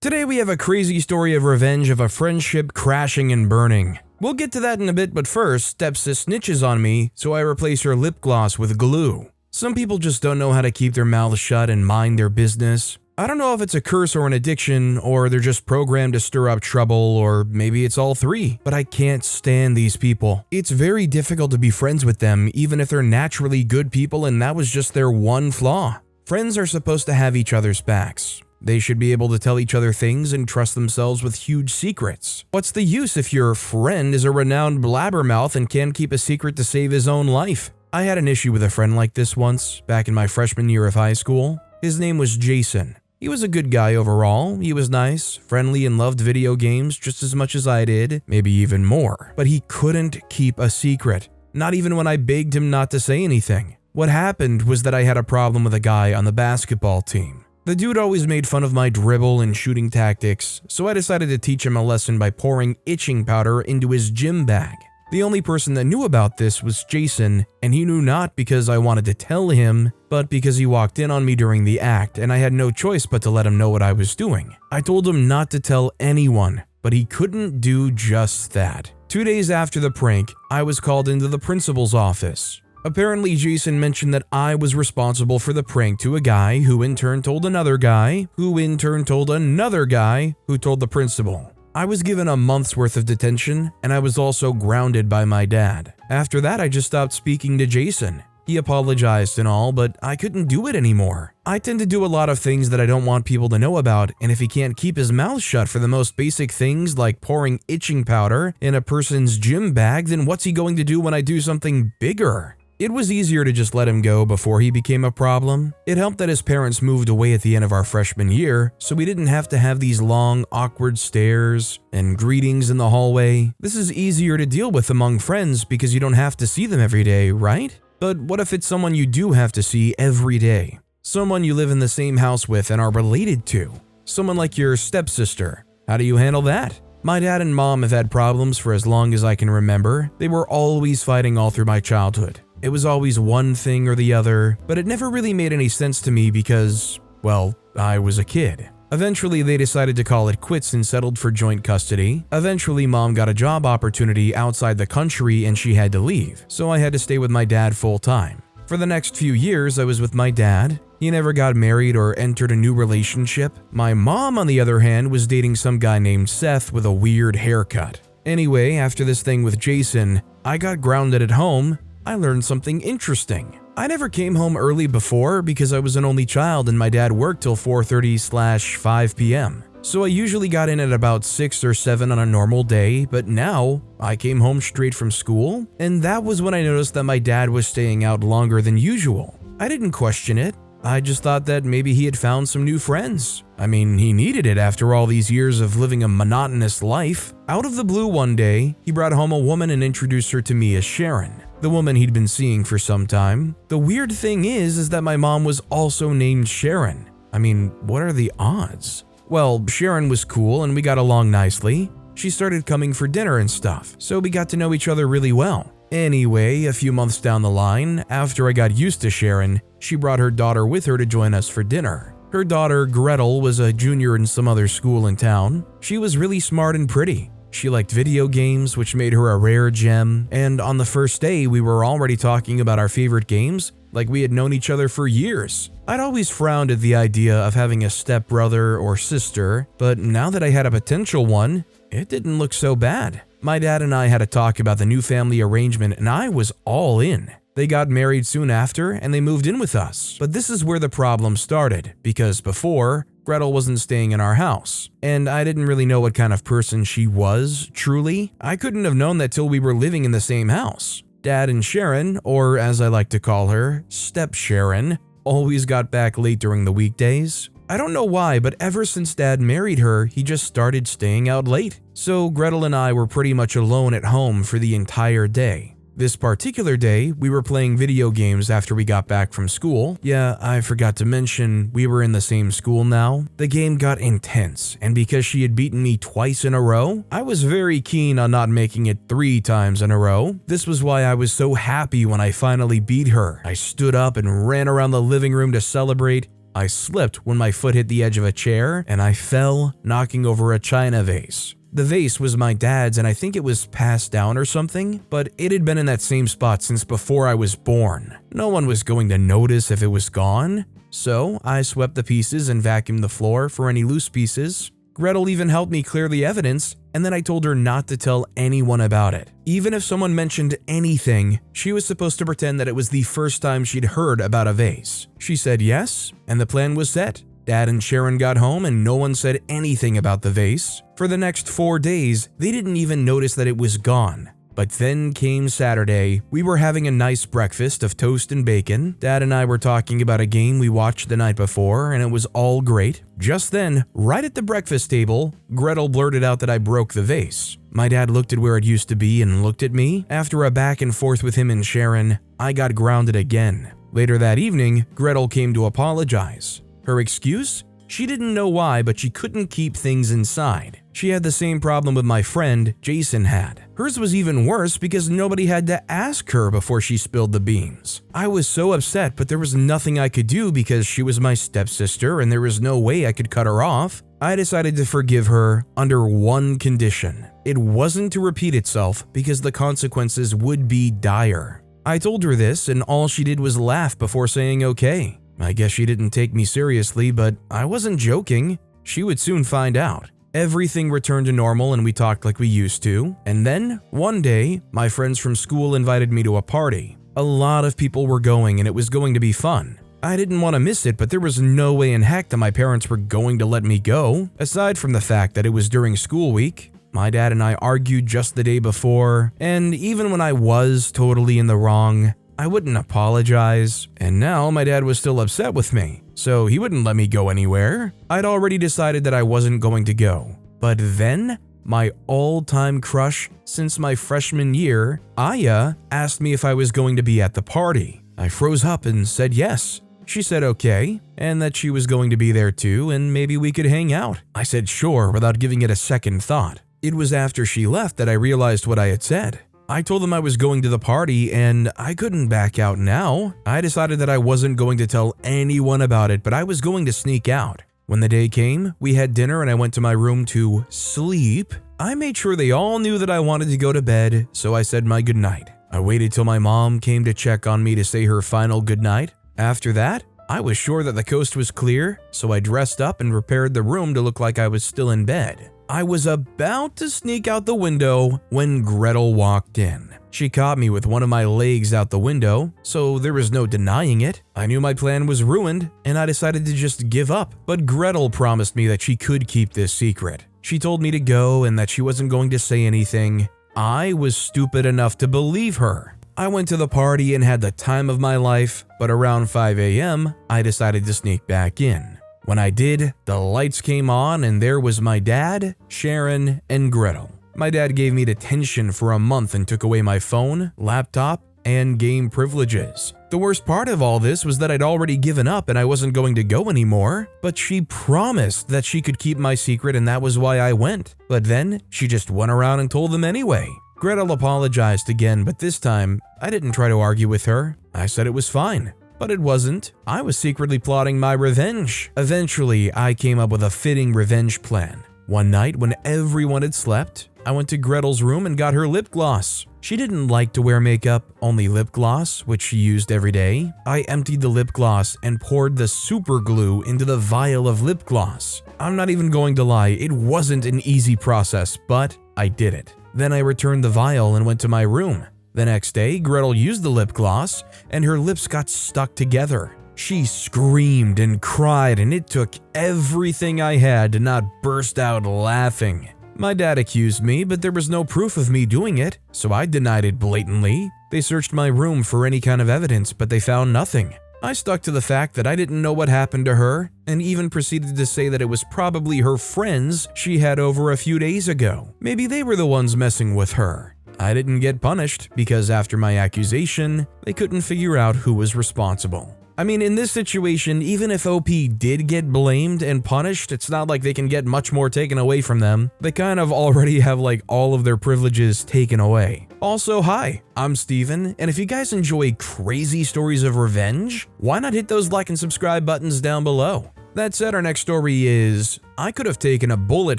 Today we have a crazy story of revenge of a friendship crashing and burning. We'll get to that in a bit, but first, Stepsis snitches on me, so I replace her lip gloss with glue. Some people just don't know how to keep their mouths shut and mind their business. I don't know if it's a curse or an addiction, or they're just programmed to stir up trouble, or maybe it's all three, but I can't stand these people. It's very difficult to be friends with them, even if they're naturally good people and that was just their one flaw. Friends are supposed to have each other's backs. They should be able to tell each other things and trust themselves with huge secrets. What's the use if your friend is a renowned blabbermouth and can't keep a secret to save his own life? I had an issue with a friend like this once, back in my freshman year of high school. His name was Jason. He was a good guy overall. He was nice, friendly, and loved video games just as much as I did, maybe even more. But he couldn't keep a secret, not even when I begged him not to say anything. What happened was that I had a problem with a guy on the basketball team. The dude always made fun of my dribble and shooting tactics, so I decided to teach him a lesson by pouring itching powder into his gym bag. The only person that knew about this was Jason, and he knew not because I wanted to tell him, but because he walked in on me during the act and I had no choice but to let him know what I was doing. I told him not to tell anyone, but he couldn't do just that. 2 days after the prank, I was called into the principal's office. Apparently, Jason mentioned that I was responsible for the prank to a guy who in turn told another guy, who in turn told another guy, who told the principal. I was given a month's worth of detention, and I was also grounded by my dad. After that, I just stopped speaking to Jason. He apologized and all, but I couldn't do it anymore. I tend to do a lot of things that I don't want people to know about, and if he can't keep his mouth shut for the most basic things like pouring itching powder in a person's gym bag, then what's he going to do when I do something bigger? It was easier to just let him go before he became a problem. It helped that his parents moved away at the end of our freshman year, so we didn't have to have these long, awkward stares and greetings in the hallway. This is easier to deal with among friends because you don't have to see them every day, right? But what if it's someone you do have to see every day? Someone you live in the same house with and are related to? Someone like your stepsister. How do you handle that? My dad and mom have had problems for as long as I can remember. They were always fighting all through my childhood. It was always one thing or the other, but it never really made any sense to me because, well, I was a kid. Eventually, they decided to call it quits and settled for joint custody. Eventually, mom got a job opportunity outside the country and she had to leave, so I had to stay with my dad full time. For the next few years, I was with my dad. He never got married or entered a new relationship. My mom, on the other hand, was dating some guy named Seth with a weird haircut. Anyway, after this thing with Jason, I got grounded at home. I learned something interesting. I never came home early before because I was an only child and my dad worked till 4:30/5 p.m. So I usually got in at about 6 or 7 on a normal day, but now I came home straight from school, and that was when I noticed that my dad was staying out longer than usual. I didn't question it. I just thought that maybe he had found some new friends. I mean, he needed it after all these years of living a monotonous life. Out of the blue one day, he brought home a woman and introduced her to me as Sharon, the woman he'd been seeing for some time. The weird thing is that my mom was also named Sharon. I mean, what are the odds? Well, Sharon was cool and we got along nicely. She started coming for dinner and stuff, so we got to know each other really well. Anyway, a few months down the line, after I got used to Sharon, she brought her daughter with her to join us for dinner. Her daughter, Gretel, was a junior in some other school in town. She was really smart and pretty. She liked video games, which made her a rare gem, and on the first day, we were already talking about our favorite games, like we had known each other for years. I'd always frowned at the idea of having a stepbrother or sister, but now that I had a potential one, it didn't look so bad. My dad and I had a talk about the new family arrangement and I was all in. They got married soon after and they moved in with us. But this is where the problem started, because before, Gretel wasn't staying in our house, and I didn't really know what kind of person she was, truly. I couldn't have known that till we were living in the same house. Dad and Sharon, or as I like to call her, Step Sharon, always got back late during the weekdays. I don't know why, but ever since Dad married her, he just started staying out late. So Gretel and I were pretty much alone at home for the entire day. This particular day, we were playing video games after we got back from school. Yeah, I forgot to mention, we were in the same school now. The game got intense, and because she had beaten me twice in a row, I was very keen on not making it 3 times in a row. This was why I was so happy when I finally beat her. I stood up and ran around the living room to celebrate. I slipped when my foot hit the edge of a chair and I fell, knocking over a china vase. The vase was my dad's and I think it was passed down or something, but it had been in that same spot since before I was born. No one was going to notice if it was gone. So I swept the pieces and vacuumed the floor for any loose pieces. Gretel even helped me clear the evidence, and then I told her not to tell anyone about it. Even if someone mentioned anything, she was supposed to pretend that it was the first time she'd heard about a vase. She said yes, and the plan was set. Dad and Sharon got home and no one said anything about the vase. For the next 4 days, they didn't even notice that it was gone. But then came Saturday. We were having a nice breakfast of toast and bacon. Dad and I were talking about a game we watched the night before, and it was all great. Just then, right at the breakfast table, Gretel blurted out that I broke the vase. My dad looked at where it used to be and looked at me. After a back and forth with him and Sharon, I got grounded again. Later that evening, Gretel came to apologize. Her excuse? She didn't know why, but she couldn't keep things inside. She had the same problem with my friend Jason had. Hers was even worse because nobody had to ask her before she spilled the beans. I was so upset, but there was nothing I could do because she was my stepsister and there was no way I could cut her off. I decided to forgive her under one condition. It wasn't to repeat itself because the consequences would be dire. I told her this and all she did was laugh before saying okay. I guess she didn't take me seriously, but I wasn't joking. She would soon find out. Everything returned to normal and we talked like we used to. And then, one day, my friends from school invited me to a party. A lot of people were going and it was going to be fun. I didn't want to miss it, but there was no way in heck that my parents were going to let me go. Aside from the fact that it was during school week, my dad and I argued just the day before, and even when I was totally in the wrong, I wouldn't apologize, and now my dad was still upset with me, so he wouldn't let me go anywhere. I'd already decided that I wasn't going to go. But then, my all-time crush since my freshman year, Aya, asked me if I was going to be at the party. I froze up and said yes. She said okay, and that she was going to be there too, and maybe we could hang out. I said sure without giving it a second thought. It was after she left that I realized what I had said. I told them I was going to the party and I couldn't back out now. I decided that I wasn't going to tell anyone about it, but I was going to sneak out. When the day came, we had dinner and I went to my room to sleep. I made sure they all knew that I wanted to go to bed, so I said my goodnight. I waited till my mom came to check on me to say her final goodnight. After that, I was sure that the coast was clear, so I dressed up and prepared the room to look like I was still in bed. I was about to sneak out the window when Gretel walked in. She caught me with one of my legs out the window, so there was no denying it. I knew my plan was ruined, and I decided to just give up. But Gretel promised me that she could keep this secret. She told me to go and that she wasn't going to say anything. I was stupid enough to believe her. I went to the party and had the time of my life, but around 5 a.m., I decided to sneak back in. When I did, the lights came on and there was my dad, Sharon, and Gretel. My dad gave me detention for a month and took away my phone, laptop, and game privileges. The worst part of all this was that I'd already given up and I wasn't going to go anymore, but she promised that she could keep my secret and that was why I went. But then, she just went around and told them anyway. Gretel apologized again, but this time, I didn't try to argue with her. I said it was fine. But it wasn't. I was secretly plotting my revenge. Eventually, I came up with a fitting revenge plan. One night, when everyone had slept, I went to Gretel's room and got her lip gloss. She didn't like to wear makeup, only lip gloss, which she used every day. I emptied the lip gloss and poured the super glue into the vial of lip gloss. I'm not even going to lie, it wasn't an easy process, but I did it. Then I returned the vial and went to my room. The next day, Gretel used the lip gloss, and her lips got stuck together. She screamed and cried, and it took everything I had to not burst out laughing. My dad accused me, but there was no proof of me doing it, so I denied it blatantly. They searched my room for any kind of evidence, but they found nothing. I stuck to the fact that I didn't know what happened to her, and even proceeded to say that it was probably her friends she had over a few days ago. Maybe they were the ones messing with her. I didn't get punished because after my accusation, they couldn't figure out who was responsible. I mean, in this situation, even if OP did get blamed and punished, it's not like they can get much more taken away from them. They kind of already have like all of their privileges taken away. Also, hi, I'm Steven, and if you guys enjoy crazy stories of revenge, why not hit those like and subscribe buttons down below? That said, our next story is, I could have taken a bullet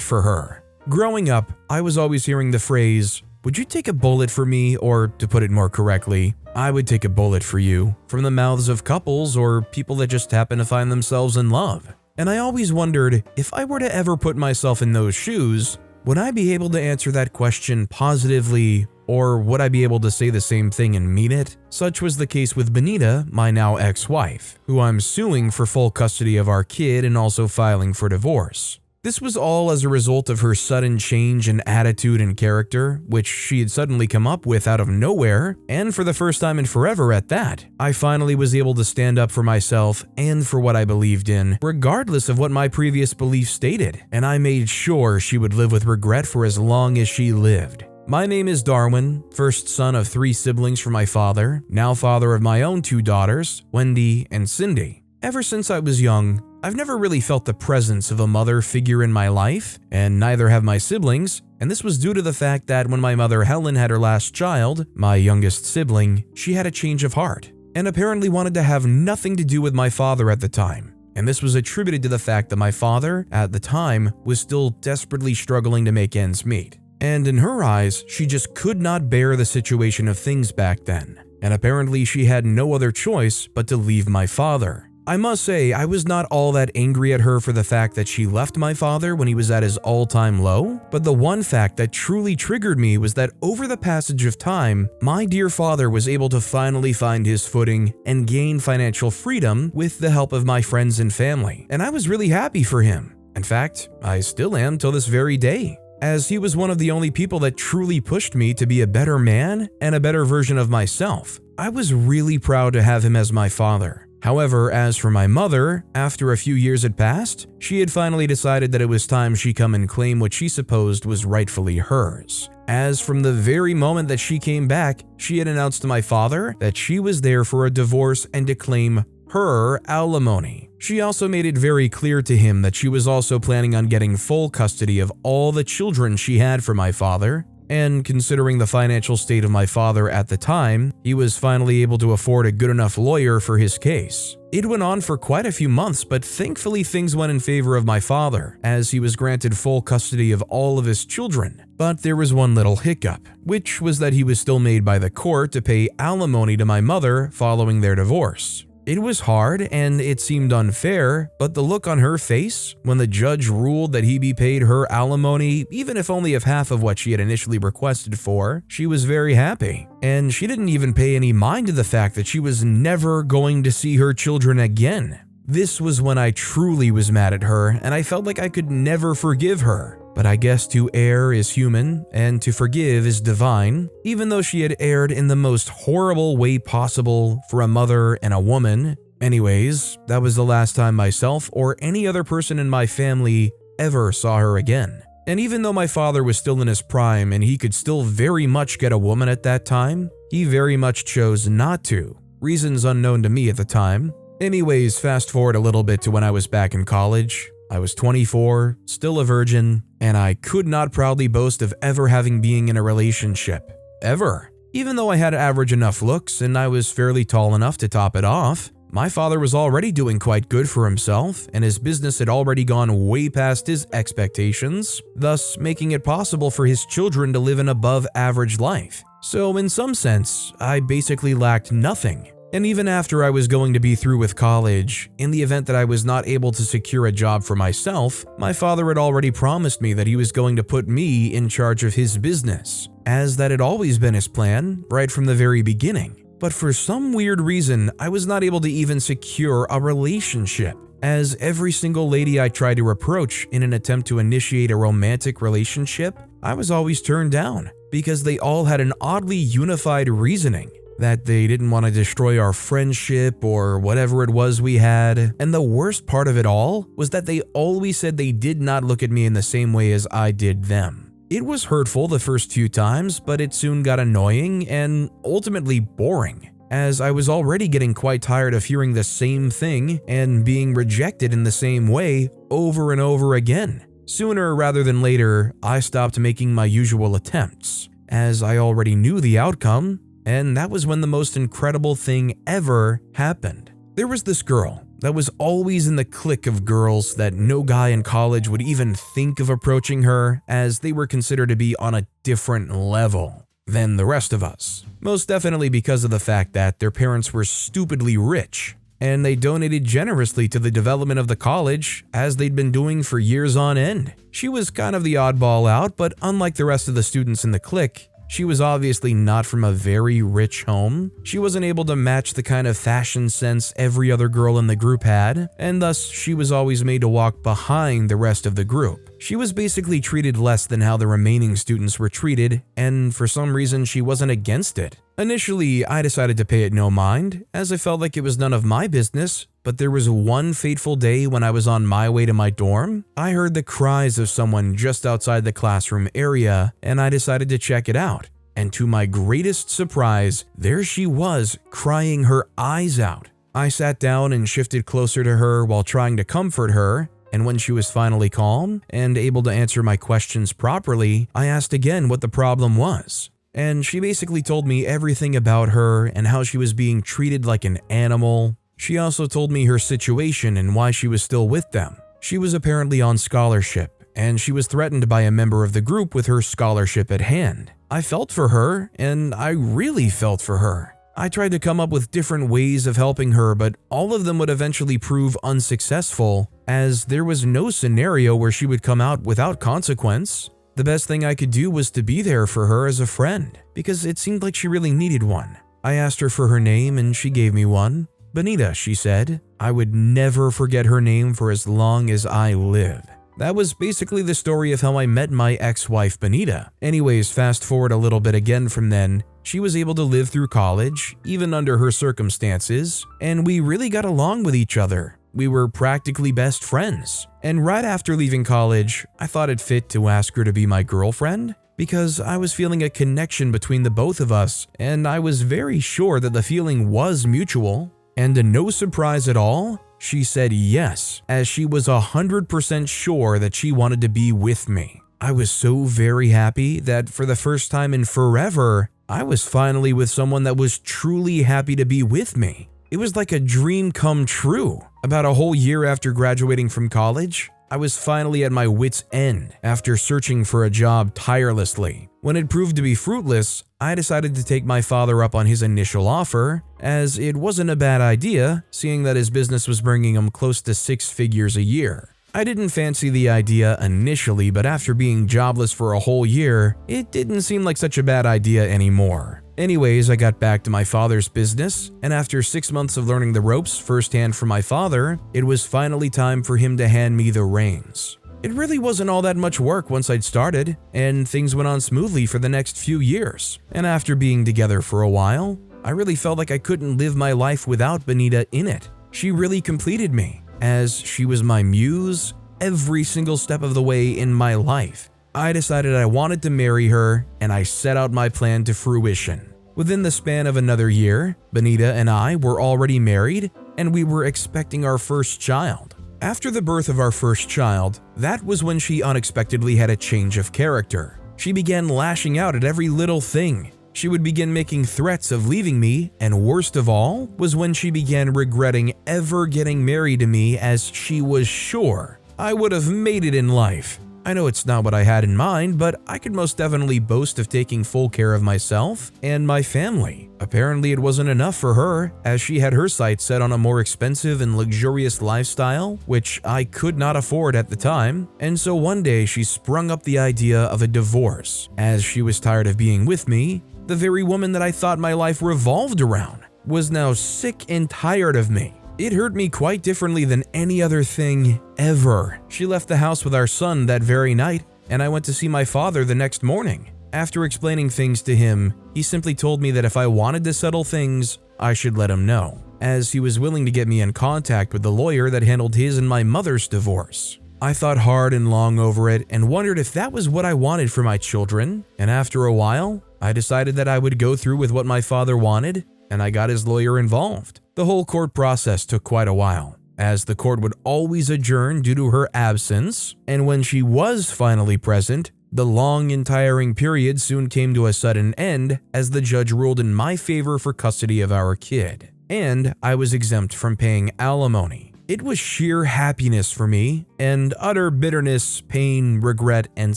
for her. Growing up, I was always hearing the phrase, "Would you take a bullet for me?" Or, to put it more correctly, "I would take a bullet for you," from the mouths of couples or people that just happen to find themselves in love. And I always wondered, if I were to ever put myself in those shoes, would I be able to answer that question positively, or would I be able to say the same thing and mean it? Such was the case with Benita, my now ex-wife, who I'm suing for full custody of our kid and also filing for divorce. This was all as a result of her sudden change in attitude and character, which she had suddenly come up with out of nowhere, and for the first time in forever at that. I finally was able to stand up for myself and for what I believed in, regardless of what my previous beliefs stated, and I made sure she would live with regret for as long as she lived. My name is Darwin, first son of 3 siblings from my father, now father of my own 2 daughters, Wendy and Cindy. Ever since I was young, I've never really felt the presence of a mother figure in my life, and neither have my siblings, and this was due to the fact that when my mother Helen had her last child, my youngest sibling, she had a change of heart, and apparently wanted to have nothing to do with my father at the time. And this was attributed to the fact that my father, at the time, was still desperately struggling to make ends meet. And in her eyes, she just could not bear the situation of things back then, and apparently she had no other choice but to leave my father. I must say, I was not all that angry at her for the fact that she left my father when he was at his all-time low, but the one fact that truly triggered me was that over the passage of time, my dear father was able to finally find his footing and gain financial freedom with the help of my friends and family, and I was really happy for him. In fact, I still am till this very day, as he was one of the only people that truly pushed me to be a better man and a better version of myself. I was really proud to have him as my father. However, as for my mother, after a few years had passed, she had finally decided that it was time she come and claim what she supposed was rightfully hers. As from the very moment that she came back, she had announced to my father that she was there for a divorce and to claim her alimony. She also made it very clear to him that she was also planning on getting full custody of all the children she had for my father, and considering the financial state of my father at the time, he was finally able to afford a good enough lawyer for his case. It went on for quite a few months, but thankfully things went in favor of my father, as he was granted full custody of all of his children. But there was one little hiccup, which was that he was still made by the court to pay alimony to my mother following their divorce. It was hard and it seemed unfair, but the look on her face when the judge ruled that he be paid her alimony, even if only of half of what she had initially requested for, she was very happy. And she didn't even pay any mind to the fact that she was never going to see her children again. This was when I truly was mad at her, and I felt like I could never forgive her. But I guess to err is human, and to forgive is divine. Even though she had erred in the most horrible way possible for a mother and a woman. Anyways, that was the last time myself or any other person in my family ever saw her again. And even though my father was still in his prime and he could still very much get a woman at that time, he very much chose not to. Reasons unknown to me at the time. Anyways, fast forward a little bit to when I was back in college. I was 24, still a virgin, and I could not proudly boast of ever having been in a relationship. Ever. Even though I had average enough looks and I was fairly tall enough to top it off, my father was already doing quite good for himself, and his business had already gone way past his expectations, thus making it possible for his children to live an above-average life. So in some sense, I basically lacked nothing. And even after I was going to be through with college, in the event that I was not able to secure a job for myself, my father had already promised me that he was going to put me in charge of his business, as that had always been his plan right from the very beginning. But for some weird reason, I was not able to even secure a relationship, as every single lady I tried to approach in an attempt to initiate a romantic relationship, I was always turned down, because they all had an oddly unified reasoning. That they didn't want to destroy our friendship or whatever it was we had. And the worst part of it all was that they always said they did not look at me in the same way as I did them. It was hurtful the first few times, but it soon got annoying and ultimately boring, as I was already getting quite tired of hearing the same thing and being rejected in the same way over and over again. Sooner rather than later, I stopped making my usual attempts, as I already knew the outcome, and that was when the most incredible thing ever happened. There was this girl that was always in the clique of girls that no guy in college would even think of approaching her, as they were considered to be on a different level than the rest of us. Most definitely because of the fact that their parents were stupidly rich, and they donated generously to the development of the college, as they'd been doing for years on end. She was kind of the oddball out, but unlike the rest of the students in the clique, she was obviously not from a very rich home. She wasn't able to match the kind of fashion sense every other girl in the group had, and thus she was always made to walk behind the rest of the group. She was basically treated less than how the remaining students were treated, and for some reason she wasn't against it. Initially, I decided to pay it no mind, as I felt like it was none of my business, but there was one fateful day when I was on my way to my dorm. I heard the cries of someone just outside the classroom area, and I decided to check it out. And to my greatest surprise, there she was, crying her eyes out. I sat down and shifted closer to her while trying to comfort her, and when she was finally calm and able to answer my questions properly, I asked again what the problem was. And she basically told me everything about her and how she was being treated like an animal. She also told me her situation and why she was still with them. She was apparently on scholarship, and she was threatened by a member of the group with her scholarship at hand. I felt for her, and I really felt for her. I tried to come up with different ways of helping her, but all of them would eventually prove unsuccessful, as there was no scenario where she would come out without consequence. The best thing I could do was to be there for her as a friend, because it seemed like she really needed one. I asked her for her name and she gave me one. Benita, she said. I would never forget her name for as long as I live. That was basically the story of how I met my ex-wife Benita. Anyways, fast forward a little bit again from then, she was able to live through college, even under her circumstances, and we really got along with each other. We were practically best friends. And right after leaving college, I thought it fit to ask her to be my girlfriend, because I was feeling a connection between the both of us, and I was very sure that the feeling was mutual. And to no surprise at all, she said yes, as she was 100% sure that she wanted to be with me. I was so very happy that for the first time in forever, I was finally with someone that was truly happy to be with me. It was like a dream come true. About a whole year after graduating from college, I was finally at my wit's end after searching for a job tirelessly. When it proved to be fruitless, I decided to take my father up on his initial offer, as it wasn't a bad idea, seeing that his business was bringing him close to 6 figures a year. I didn't fancy the idea initially, but after being jobless for a whole year, it didn't seem like such a bad idea anymore. Anyways, I got back to my father's business, and after 6 months of learning the ropes firsthand from my father, it was finally time for him to hand me the reins. It really wasn't all that much work once I'd started, and things went on smoothly for the next few years. And after being together for a while, I really felt like I couldn't live my life without Benita in it. She really completed me, as she was my muse every single step of the way in my life. I decided I wanted to marry her, and I set out my plan to fruition. Within the span of another year, Benita and I were already married, and we were expecting our first child. After the birth of our first child, that was when she unexpectedly had a change of character. She began lashing out at every little thing. She would begin making threats of leaving me, and worst of all was when she began regretting ever getting married to me, as she was sure I would have made it in life. I know it's not what I had in mind, but I could most definitely boast of taking full care of myself and my family. Apparently it wasn't enough for her, as she had her sights set on a more expensive and luxurious lifestyle, which I could not afford at the time, and so one day she sprung up the idea of a divorce, as she was tired of being with me. The very woman that I thought my life revolved around was now sick and tired of me. It hurt me quite differently than any other thing ever. She left the house with our son that very night, and I went to see my father the next morning. After explaining things to him, he simply told me that if I wanted to settle things, I should let him know, as he was willing to get me in contact with the lawyer that handled his and my mother's divorce. I thought hard and long over it and wondered if that was what I wanted for my children, and after a while, I decided that I would go through with what my father wanted, and I got his lawyer involved. The whole court process took quite a while, as the court would always adjourn due to her absence, and when she was finally present, the long and tiring period soon came to a sudden end as the judge ruled in my favor for custody of our kid, and I was exempt from paying alimony. It was sheer happiness for me, and utter bitterness, pain, regret, and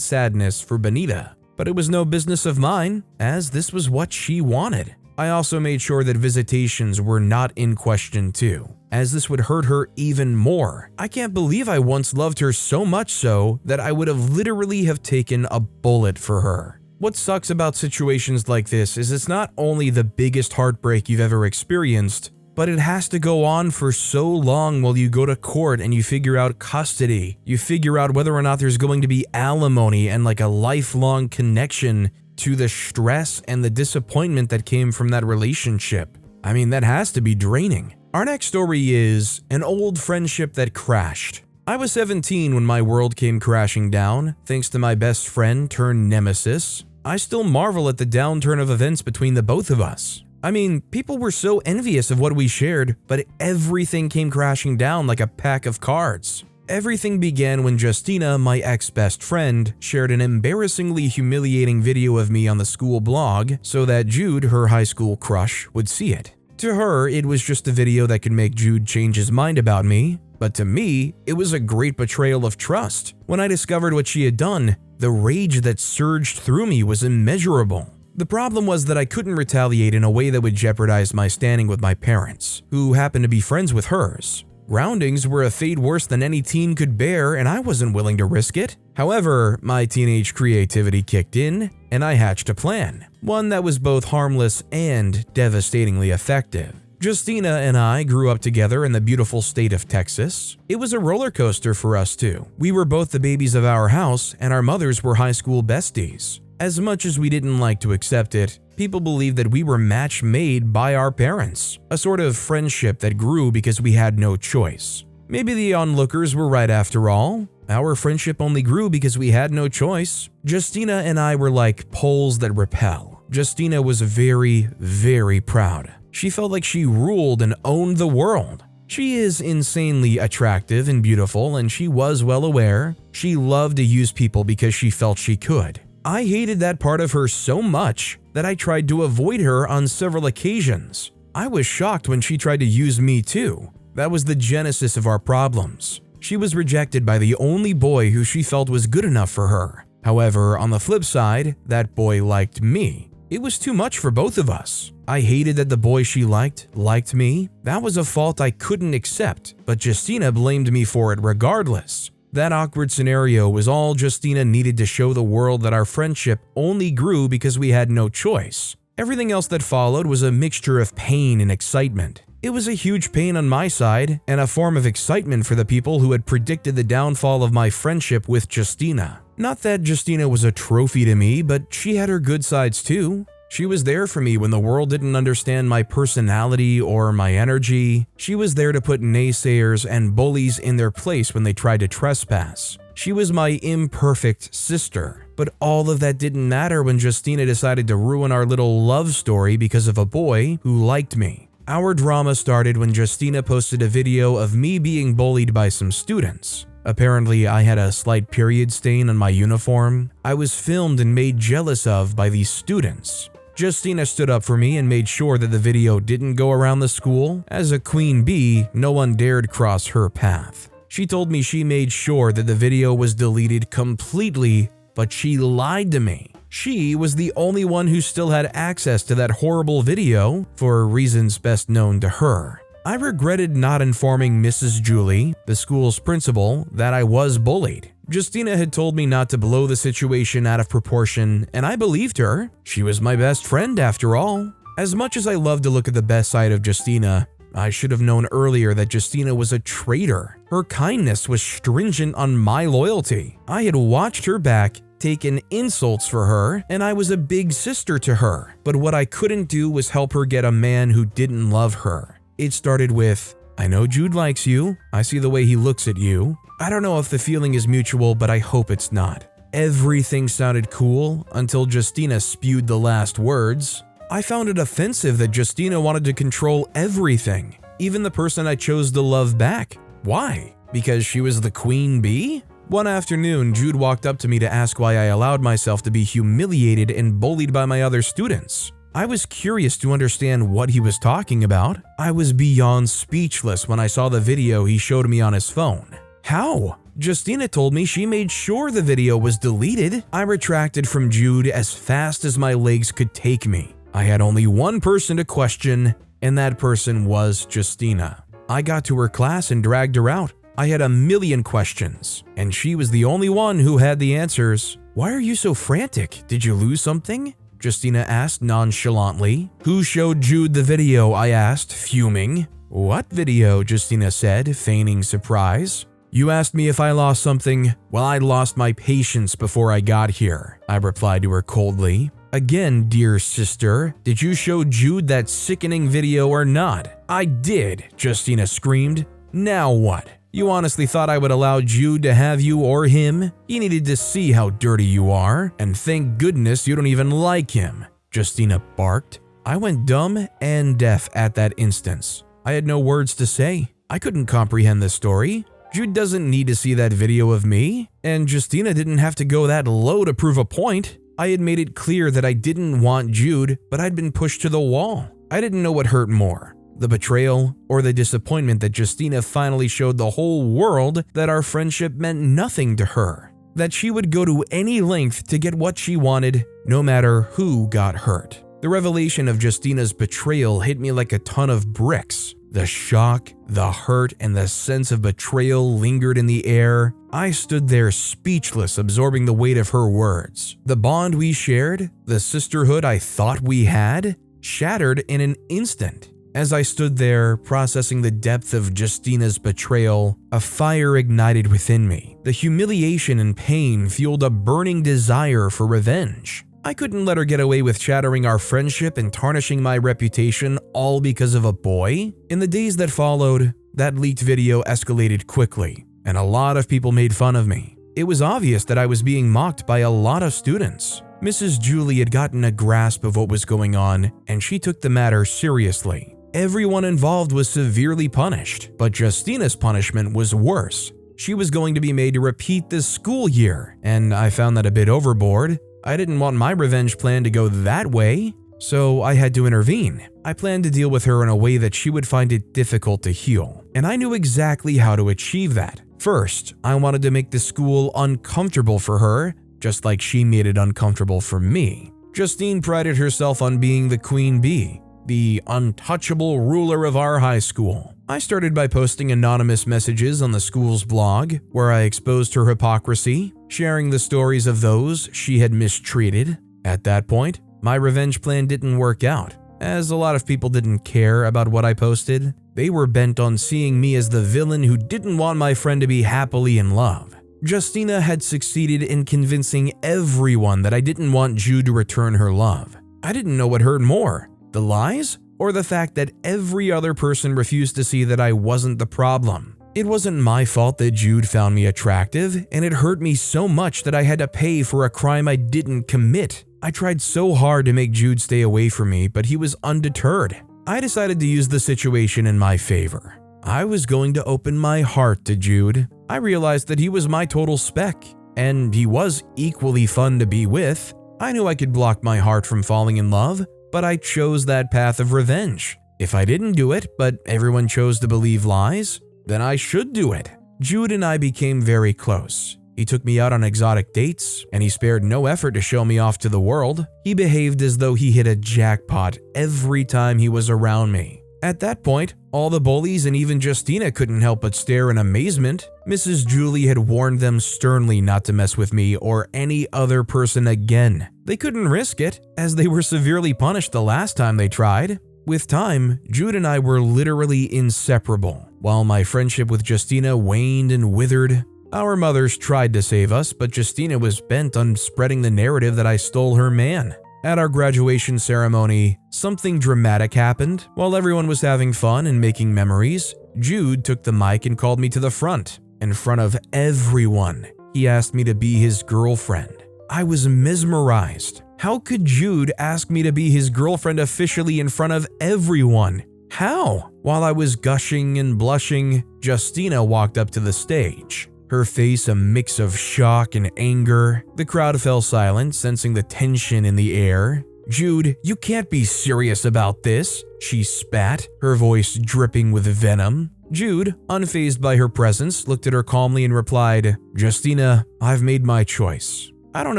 sadness for Benita. But it was no business of mine, as this was what she wanted. I also made sure that visitations were not in question too, as this would hurt her even more. I can't believe I once loved her so much so that I would have literally have taken a bullet for her. What sucks about situations like this is it's not only the biggest heartbreak you've ever experienced, but it has to go on for so long while you go to court and you figure out custody. You figure out whether or not there's going to be alimony and like a lifelong connection to the stress and the disappointment that came from that relationship. I mean, that has to be draining. Our next story is an old friendship that crashed. I was 17 when my world came crashing down, thanks to my best friend turned nemesis. I still marvel at the downturn of events between the both of us. I mean, people were so envious of what we shared, but everything came crashing down like a pack of cards. Everything began when Justina, my ex-best friend, shared an embarrassingly humiliating video of me on the school blog so that Jude, her high school crush, would see it. To her, it was just a video that could make Jude change his mind about me, but to me, it was a great betrayal of trust. When I discovered what she had done, the rage that surged through me was immeasurable. The problem was that I couldn't retaliate in a way that would jeopardize my standing with my parents, who happened to be friends with hers. Groundings were a fate worse than any teen could bear, and I wasn't willing to risk it. However, my teenage creativity kicked in, and I hatched a plan, one that was both harmless and devastatingly effective. Justina and I grew up together in the beautiful state of Texas. It was a roller coaster for us too. We were both the babies of our house, and our mothers were high school besties. As much as we didn't like to accept it, people believed that we were match made by our parents, a sort of friendship that grew because we had no choice. Maybe the onlookers were right after all. Our friendship only grew because we had no choice. Justina and I were like poles that repel. Justina was very, very proud. She felt like she ruled and owned the world. She is insanely attractive and beautiful, and she was well aware. She loved to use people because she felt she could. I hated that part of her so much that I tried to avoid her on several occasions. I was shocked when she tried to use me too. That was the genesis of our problems. She was rejected by the only boy who she felt was good enough for her. However, on the flip side, that boy liked me. It was too much for both of us. I hated that the boy she liked me. That was a fault I couldn't accept, but Justina blamed me for it regardless. That awkward scenario was all Justina needed to show the world that our friendship only grew because we had no choice. Everything else that followed was a mixture of pain and excitement. It was a huge pain on my side and a form of excitement for the people who had predicted the downfall of my friendship with Justina. Not that Justina was a trophy to me, but she had her good sides too. She was there for me when the world didn't understand my personality or my energy. She was there to put naysayers and bullies in their place when they tried to trespass. She was my imperfect sister. But all of that didn't matter when Justina decided to ruin our little love story because of a boy who liked me. Our drama started when Justina posted a video of me being bullied by some students. Apparently, I had a slight period stain on my uniform. I was filmed and made jealous of by these students. Justina stood up for me and made sure that the video didn't go around the school. As a queen bee, no one dared cross her path. She told me she made sure that the video was deleted completely, but she lied to me. She was the only one who still had access to that horrible video for reasons best known to her. I regretted not informing Mrs. Julie, the school's principal, that I was bullied. Justina had told me not to blow the situation out of proportion, and I believed her. She was my best friend after all. As much as I love to look at the best side of Justina, I should have known earlier that Justina was a traitor. Her kindness was stringent on my loyalty. I had watched her back, taken insults for her, and I was a big sister to her. But what I couldn't do was help her get a man who didn't love her. It started with, "I know Jude likes you. I see the way he looks at you. I don't know if the feeling is mutual, but I hope it's not." Everything sounded cool until Justina spewed the last words. I found it offensive that Justina wanted to control everything, even the person I chose to love back. Why? Because she was the queen bee? One afternoon, Jude walked up to me to ask why I allowed myself to be humiliated and bullied by my other students. I was curious to understand what he was talking about. I was beyond speechless when I saw the video he showed me on his phone. How? Justina told me she made sure the video was deleted. I retracted from Jude as fast as my legs could take me. I had only one person to question, and that person was Justina. I got to her class and dragged her out. I had a million questions, and she was the only one who had the answers. "Why are you so frantic? Did you lose something?" Justina asked nonchalantly. "Who showed Jude the video?" I asked, fuming. "What video?" Justina said, feigning surprise. "You asked me if I lost something. Well, I lost my patience before I got here," I replied to her coldly. "Again, dear sister, did you show Jude that sickening video or not?" "I did," Justina screamed. "Now what? You honestly thought I would allow Jude to have you or him? He needed to see how dirty you are, and thank goodness you don't even like him," Justina barked. I went dumb and deaf at that instance. I had no words to say. I couldn't comprehend the story. Jude doesn't need to see that video of me, and Justina didn't have to go that low to prove a point. I had made it clear that I didn't want Jude, but I'd been pushed to the wall. I didn't know what hurt more, the betrayal or the disappointment that Justina finally showed the whole world that our friendship meant nothing to her, that she would go to any length to get what she wanted, no matter who got hurt. The revelation of Justina's betrayal hit me like a ton of bricks. The shock, the hurt, and the sense of betrayal lingered in the air. I stood there speechless, absorbing the weight of her words. The bond we shared, the sisterhood I thought we had, shattered in an instant. As I stood there, processing the depth of Justina's betrayal, a fire ignited within me. The humiliation and pain fueled a burning desire for revenge. I couldn't let her get away with shattering our friendship and tarnishing my reputation all because of a boy. In the days that followed, that leaked video escalated quickly, and a lot of people made fun of me. It was obvious that I was being mocked by a lot of students. Mrs. Julie had gotten a grasp of what was going on, and she took the matter seriously. Everyone involved was severely punished, but Justina's punishment was worse. She was going to be made to repeat this school year, and I found that a bit overboard. I didn't want my revenge plan to go that way, so I had to intervene. I planned to deal with her in a way that she would find it difficult to heal, and I knew exactly how to achieve that. First, I wanted to make the school uncomfortable for her, just like she made it uncomfortable for me. Justine prided herself on being the queen bee, the untouchable ruler of our high school. I started by posting anonymous messages on the school's blog, where I exposed her hypocrisy, sharing the stories of those she had mistreated. At that point, my revenge plan didn't work out, as a lot of people didn't care about what I posted. They were bent on seeing me as the villain who didn't want my friend to be happily in love. Justina had succeeded in convincing everyone that I didn't want Jude to return her love. I didn't know what hurt more, the lies or the fact that every other person refused to see that I wasn't the problem. It wasn't my fault that Jude found me attractive, and it hurt me so much that I had to pay for a crime I didn't commit. I tried so hard to make Jude stay away from me, but he was undeterred. I decided to use the situation in my favor. I was going to open my heart to Jude. I realized that he was my total spec, and he was equally fun to be with. I knew I could block my heart from falling in love, but I chose that path of revenge. If I didn't do it, but everyone chose to believe lies, then I should do it. Jude and I became very close. He took me out on exotic dates, and he spared no effort to show me off to the world. He behaved as though he hit a jackpot every time he was around me. At that point, all the bullies and even Justina couldn't help but stare in amazement. Mrs. Julie had warned them sternly not to mess with me or any other person again. They couldn't risk it, as they were severely punished the last time they tried. With time, Jude and I were literally inseparable. While my friendship with Justina waned and withered, our mothers tried to save us, but Justina was bent on spreading the narrative that I stole her man. At our graduation ceremony, something dramatic happened. While everyone was having fun and making memories, Jude took the mic and called me to the front. In front of everyone, he asked me to be his girlfriend. I was mesmerized. How could Jude ask me to be his girlfriend officially in front of everyone? How? While I was gushing and blushing, Justina walked up to the stage. Her face a mix of shock and anger. The crowd fell silent, sensing the tension in the air. "Jude, you can't be serious about this," she spat, her voice dripping with venom. Jude, unfazed by her presence, looked at her calmly and replied, "Justina, I've made my choice. I don't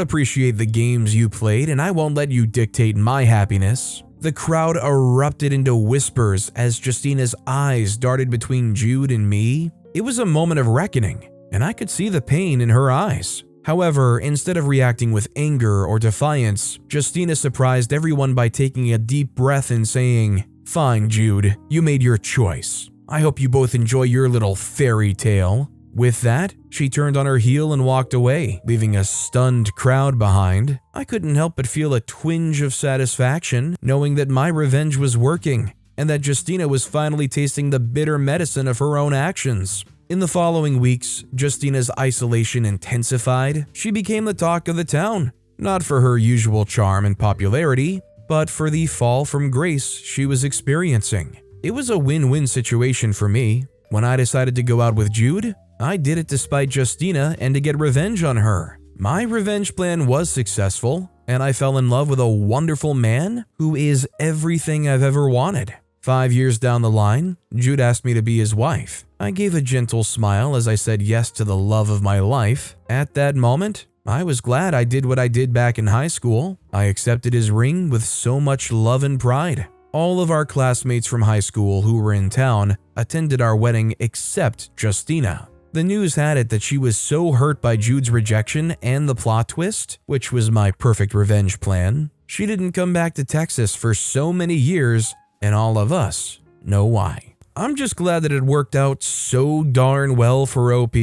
appreciate the games you played, and I won't let you dictate my happiness." The crowd erupted into whispers as Justina's eyes darted between Jude and me. It was a moment of reckoning, and I could see the pain in her eyes. However, instead of reacting with anger or defiance, Justina surprised everyone by taking a deep breath and saying, "Fine, Jude, you made your choice. I hope you both enjoy your little fairy tale." With that, she turned on her heel and walked away, leaving a stunned crowd behind. I couldn't help but feel a twinge of satisfaction, knowing that my revenge was working, and that Justina was finally tasting the bitter medicine of her own actions. In the following weeks, Justina's isolation intensified. She became the talk of the town, not for her usual charm and popularity, but for the fall from grace she was experiencing. It was a win-win situation for me. When I decided to go out with Jude, I did it despite Justina and to get revenge on her. My revenge plan was successful, and I fell in love with a wonderful man who is everything I've ever wanted. 5 years down the line, Jude asked me to be his wife. I gave a gentle smile as I said yes to the love of my life. At that moment, I was glad I did what I did back in high school. I accepted his ring with so much love and pride. All of our classmates from high school who were in town attended our wedding except Justina. The news had it that she was so hurt by Jude's rejection and the plot twist, which was my perfect revenge plan, she didn't come back to Texas for so many years, and all of us know why. I'm just glad that it worked out so darn well for OP.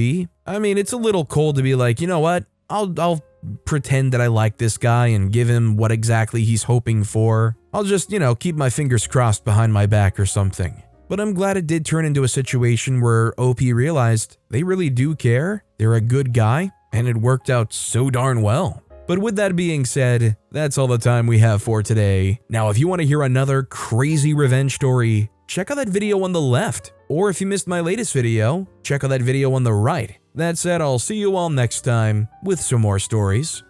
I mean, it's a little cold to be like, you know what, I'll pretend that I like this guy and give him what exactly he's hoping for. I'll just, keep my fingers crossed behind my back or something. But I'm glad it did turn into a situation where OP realized they really do care, they're a good guy, and it worked out so darn well. But with that being said, that's all the time we have for today. Now, if you want to hear another crazy revenge story, check out that video on the left. Or if you missed my latest video, check out that video on the right. That said, I'll see you all next time with some more stories.